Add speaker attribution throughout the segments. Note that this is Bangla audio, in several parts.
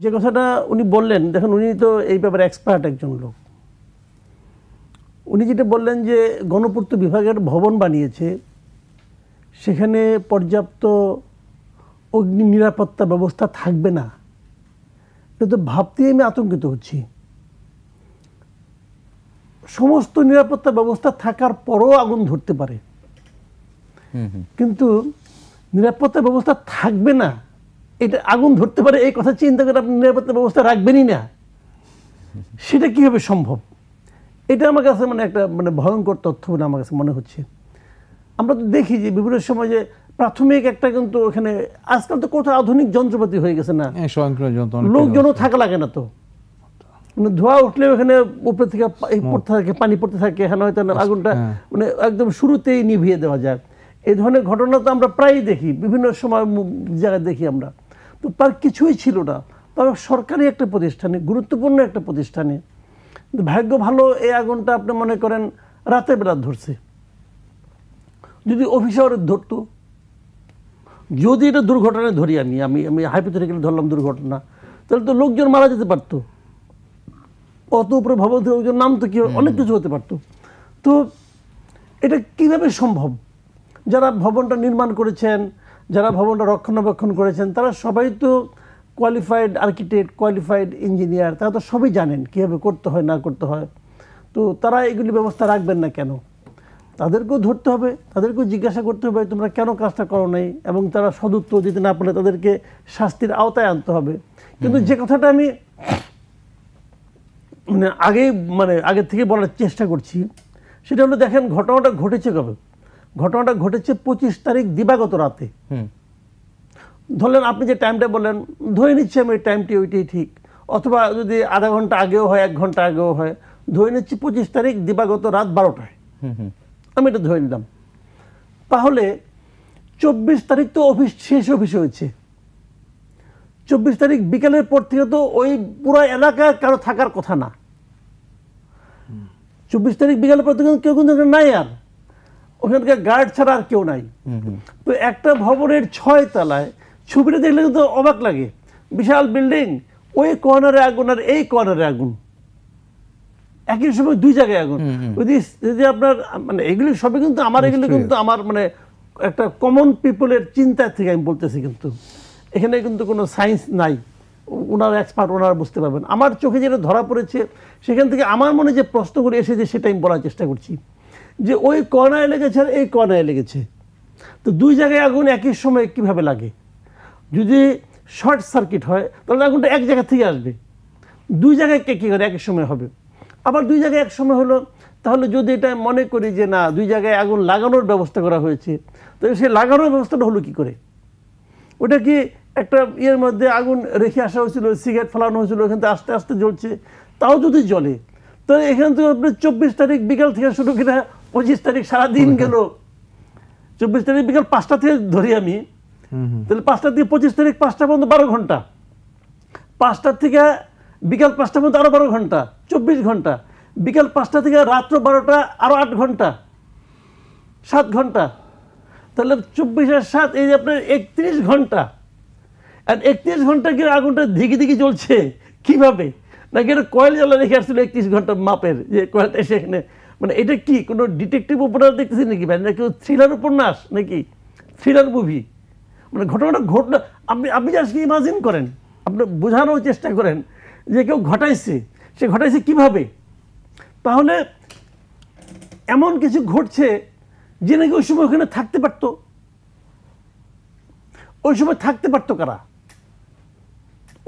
Speaker 1: যে কথাটা উনি বললেন, দেখেন উনি তো এই ব্যাপারে এক্সপার্ট একজন লোক। উনি যেটা বললেন যে গণপূর্ত বিভাগের ভবন বানিয়েছে, সেখানে পর্যাপ্ত অগ্নি নিরাপত্তা ব্যবস্থা থাকবে না, এটা তো ভাবতেই আমি আতঙ্কিত হচ্ছি। সমস্ত নিরাপত্তা ব্যবস্থা থাকার পরও আগুন ধরতে পারে, কিন্তু নিরাপত্তা ব্যবস্থা থাকবে না, এটা আগুন ধরতে পারে, এই কথা চিন্তা করে আপনি নিরাপত্তা ব্যবস্থা রাখবেনই না, সেটা কিভাবে সম্ভব? এটা আমার কাছে একটা ভয়ঙ্কর তথ্য বলে আমার কাছে মনে হচ্ছে। আমরা তো দেখি যে বিভিন্ন সময় যে প্রাথমিক একটা, কিন্তু ওখানে আজকাল তো কোথাও আধুনিক যন্ত্রপাতি হয়ে গেছে না, লোকজনও থাকা লাগে না, তো ধোঁয়া উঠলে ওখানে উপর থেকে পড়তে থাকে, পানি পড়তে থাকে, এখানে হয়তো আগুনটা একদম শুরুতেই নিভিয়ে দেওয়া যায়। এই ধরনের ঘটনা তো আমরা প্রায়ই দেখি, বিভিন্ন সময় জায়গায় দেখি আমরা। তো তার কিছুই ছিল না, তবে সরকারি একটা প্রতিষ্ঠানে, গুরুত্বপূর্ণ একটা প্রতিষ্ঠানে, ভাগ্য ভালো এই আগুনটা আপনি মনে করেন রাতের বেলা ধরছে। যদি অফিসার ধরতো, যদি এটা দুর্ঘটনায় ধরি, আমি হাইপোথেটিক্যালি ধরলাম দুর্ঘটনা, তাহলে তো লোকজন মারা যেতে পারতো, অত উপরে ভবন থেকে লোকজন নামতো, কি অনেক কিছু হতে পারতো। তো এটা কিভাবে সম্ভব? যারা ভবনটা নির্মাণ করেছেন, যারা ভবনটা রক্ষণাবেক্ষণ করেছেন, তারা সবাই তো কোয়ালিফাইড আর্কিটেক্ট, কোয়ালিফাইড ইঞ্জিনিয়ার, তারা তো সবই জানেন কীভাবে করতে হয় না করতে হয়। তো তারা এগুলি ব্যবস্থা রাখবেন না কেন? তাদেরকেও ধরতে হবে, তাদেরকেও জিজ্ঞাসা করতে হবে তোমরা কেন কাজটা করো নাই, এবং তারা সদুত্তর দিতে না পারলে তাদেরকে শাস্তির আওতায় আনতে হবে। কিন্তু যে কথাটা আমি আগের থেকে বলার চেষ্টা করছি, সেটা হলো, দেখেন ঘটনাটা ঘটেছে কবে? ঘটনাটা ঘটেছে 25 তারিখ দিবাগত রাতে। ধরলেন আপনি যে টাইমটা বললেন, ধরে নিচ্ছি আমি টাইমটি ওইটাই ঠিক, অথবা যদি আধা ঘন্টা আগেও হয়, 1 ঘন্টা আগেও হয়, ধরে নিচ্ছি 25 তারিখ দিবাগত রাত 12টায়, আমি এটা ধরে নিলাম। তাহলে 24 তারিখ তো শেষ অফিস হয়েছে, 24 তারিখ বিকেলের পর থেকে তো ওই পুরো এলাকায় কারো থাকার কথা না। 24 তারিখ বিকেলের পর থেকে কেউ কিন্তু নাই, আর ওখানকার গার্ড ছাড়া আর কেউ নাই। তো একটা ভবনের 6 তলায় ছবিটা দেখলে কিন্তু অবাক লাগে, বিশাল বিল্ডিং, ওই কর্নারে আগুন আর এই কর্নারে আগুন, একই সময় 2 জায়গায় আগুন। যদি আপনার এগুলি সবই কিন্তু এগুলি কিন্তু আমার একটা কমন পিপলের চিন্তা থেকে আমি বলতেছি, কিন্তু এখানে কিন্তু কোনো সায়েন্স নাই, ওনারা এক্সপার্ট, ওনারা বুঝতে পারবেন। আমার চোখে যেটা ধরা পড়েছে, সেখান থেকে আমার মনে যে প্রশ্নগুলো এসেছে সেটা আমি বলার চেষ্টা করছি, যে ওই কর্নারে লেগেছে আর এই কর্নারে লেগেছে, তো 2 জায়গায় আগুন একই সময় কিভাবে লাগে? যদি শর্ট সার্কিট হয় তাহলে আগুনটা এক জায়গা থেকে আসবে, 2 জায়গায় কী করে একই সময় হবে? আবার 2 জায়গায় এক সময় হলো, তাহলে যদি এটা মনে করি যে না, 2 জায়গায় আগুন লাগানোর ব্যবস্থা করা হয়েছে, তো সেই লাগানোর ব্যবস্থাটা হলো কি করে? ওটা কি একটা ইয়ের মধ্যে আগুন রেখে আসা হয়েছিল, সিগারেট ফেলানো হয়েছিল, ওখান থেকে আস্তে আস্তে জ্বলছে? তাও যদি জ্বলে, তো এখান থেকে আপনি 24 তারিখ বিকাল থেকে শুরু করে 25 তারিখ সারাদিন গেল। 24 তারিখ বিকাল 5টা থেকে ধরি আমি, তাহলে 5টা থেকে 25 তারিখ 5টা পর্যন্ত 12 ঘন্টা, 5টা থেকে বিকাল 5টা পর্যন্ত আরো 12 ঘন্টা, 24 ঘন্টা, বিকাল 5টা থেকে রাত্র 12টা আরো 8 ঘন্টা, 7 ঘন্টা, তাহলে 24 আর 7, এই যে আপনার 31 ঘন্টা। আর 31 ঘন্টা কি আগুনটা দিকে দিকে জ্বলছে কিভাবে? নাকি এটা কয়েল জ্বালা রেখে আসছিল 31 ঘন্টা মাপের, যে কয়েলটা সেখানে, এটা কি কোনো ডিটেকটিভ উপন্যাস দেখতেছি নাকি ভাই, নাকি থ্রিলার উপন্যাস, নাকি থ্রিলার মুভি? ঘটনাটা ঘটনা আপনি আজকে ইমাজিন করেন, আপনি বোঝানোর চেষ্টা করেন যে কেউ ঘটাইছে, সে ঘটাইছে কিভাবে? তাহলে এমন কিছু ঘটছে যে নাকি ওই সময় ওখানে থাকতে পারত। ওই সময় থাকতে পারতো কারা?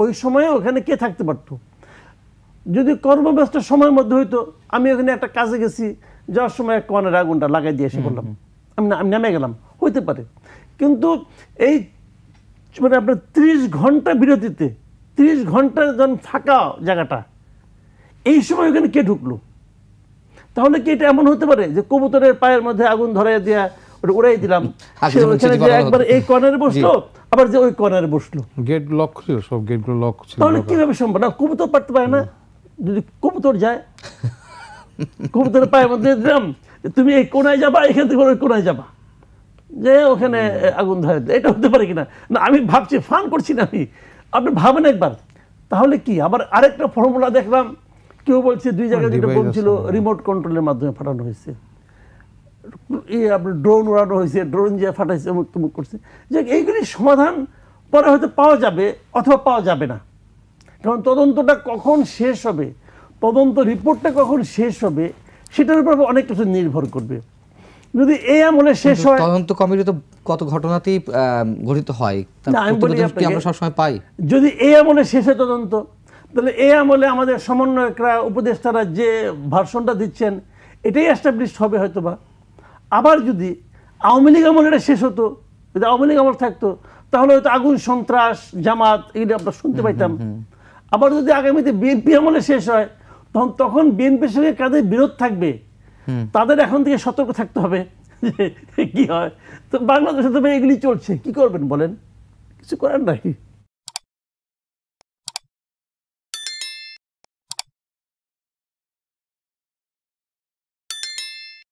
Speaker 1: ওই সময়ে ওখানে কে থাকতে পারতো? যদি কর্মব্যস্ত সময়ের মধ্যে হইতো, আমি ওখানে একটা কাজে গেছি, যাওয়ার সময় কর্নারে আগুনটা লাগাই দিয়ে এসে বললাম, আমি নেমে গেলাম, হইতে পারে। কিন্তু এই আপনার 30 ঘন্টা বিরতিতে, 30 ঘন্টা যখন ফাঁকা জায়গাটা, এই সময় ওখানে কে ঢুকলো? তাহলে কি এটা এমন হতে পারে যে কবুতরের পায়ের মধ্যে আগুন ধরাই দিয়া ওটা উড়াই দিলাম, একবার এই কর্নারে বসলো, আবার যে ওই কর্নারে বসলো,
Speaker 2: গেট লক ছিল, সব গেটগুলো লক ছিল,
Speaker 1: তাহলে কিভাবে সম্ভব? না, কবুতর পারতে পারে না। যদি কবুতর যায়, কবুতরের পায়ের মধ্যে দিলাম, তুমি এই কোনায় যাবা, এখান থেকে ওই কোনায় যাবা, যে ওখানে আগুন ধরে, এটা হতে পারে কিনা? না, আমি ভাবছি, ফান করছি না আমি। আপনি ভাবেন একবার, তাহলে কি আবার আরেকটা ফর্মুলা দেখলাম, কেউ বলছে 2 জায়গায় যেটা
Speaker 2: device
Speaker 1: বোম ছিল
Speaker 2: আছে।
Speaker 1: রিমোট কন্ট্রোলের মাধ্যমে ফাটানো হয়েছে, আপনার ড্রোন উড়ানো হয়েছে, ড্রোন যে ফাটাইছে অমুক তমুক করছে। যে এইগুলির সমাধান পরে হয়তো পাওয়া যাবে অথবা পাওয়া যাবে না, কারণ তদন্তটা কখন শেষ হবে, তদন্ত রিপোর্টটা কখন শেষ হবে সেটার উপর অনেক কিছু নির্ভর করবে। যদি এই আমলে শেষ হয়,
Speaker 3: তদন্ত কমিটি তো কত ঘটনাতেই গঠিত হয়, তার
Speaker 1: না, আমি বলি
Speaker 3: প্রতিবেদন কি
Speaker 1: আপনাকে,
Speaker 3: আমরা সবসময় পাই?
Speaker 1: যদি এই আমলে শেষ হয় তদন্ত, তাহলে এই আমলে আমাদের সমন্বয়করা উপদেষ্টারা যে ভার্সনটা দিচ্ছেন এটাই এস্টাবলিশড হবে হয়তোবা। আবার যদি আওয়ামী লীগ আমল এটা শেষ হতো, যদি আওয়ামী লীগ আমল থাকতো, তাহলে হয়তো আগুন, সন্ত্রাস, জামাত এগুলো আমরা শুনতে পাইতাম। আবার যদি আগামীতে বিএনপি আমলে শেষ হয়, তখন বিএনপির সঙ্গে কাদের বিরোধ থাকবে, তাদের এখন থেকে সতর্ক থাকতে হবে যে কি হয়। তো বাংলাদেশে তো এগুলি চলছে, কি করবেন বলেন, কিছু করার নাই।